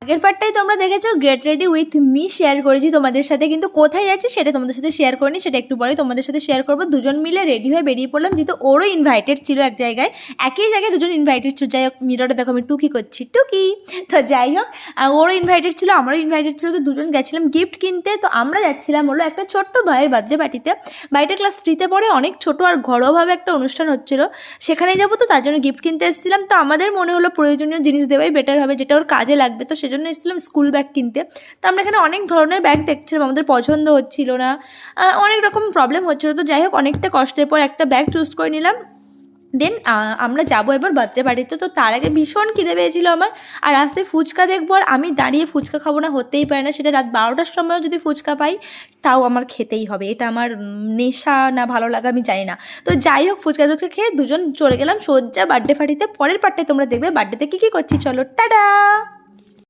আগের পার্টটাই তোমরা দেখেছো get ready with me share করেছি তোমাদের সাথে, কিন্তু কোথায় যাচ্ছি সেটা তোমাদের সাথে শেয়ার করিনি, সেটা একটু পরে তোমাদের সাথে শেয়ার করবো। দুজন মিলে রেডি হয়ে বেরিয়ে পড়লাম, যেহেতু ওরও ইনভাইটেড ছিল এক জায়গায়, একই জায়গায় দুজন ইনভাইটেড ছিল। যাই হোক, মিররে দেখো আমি টুকি করছি, টুকি। তো যাই হোক, ওরও ইনভাইটেড ছিল, আমারও ইনভাইটেড ছিল, তো দুজন গেছিলাম গিফট কিনতে। তো আমরা যাচ্ছিলাম হলো একটা ছোট্ট ভাইয়ের বার্থডে পার্টিতে। বাড়িটা ক্লাস 3-তে পড়ে, অনেক ছোটো আর ঘরোয়াভাবে একটা অনুষ্ঠান হচ্ছিলো, সেখানে যাবো। তো তার জন্য গিফট কিনতে এসেছিলাম। তো আমাদের মনে হলো প্রয়োজনীয় জিনিস দেওয়াই বেটার হবে, যেটা ওর কাজে লাগবে। তো সেজন্য এসেছিলাম স্কুল ব্যাগ কিনতে। তো আমরা এখানে অনেক ধরনের ব্যাগ দেখছিলাম, আমাদের পছন্দ হচ্ছিল না, অনেক রকম প্রবলেম হচ্ছিলো। তো যাই হোক, অনেকটা কষ্টের পর একটা ব্যাগ চুজ করে নিলাম। দেন আমরা যাবো এবার বার্থডে পার্টিতে। তো তার আগে ভীষণ খিদে পেয়েছিল আমার, আর রাস্তায় ফুচকা দেখবো আর আমি দাঁড়িয়ে ফুচকা খাবো না, হতেই পারে না। সেটা রাত 12টার সময়ও যদি ফুচকা পাই তাও আমার খেতেই হবে, এটা আমার নেশা না ভালো লাগা আমি জানি না। তো যাই হোক, ফুচকা টুচকা খেয়ে দুজন চলে গেলাম সোজা বার্থডে পার্টিতে। পরের পার্টটায় তোমরা দেখবে বার্থডেতে কী কী করছি, চলো টাটা।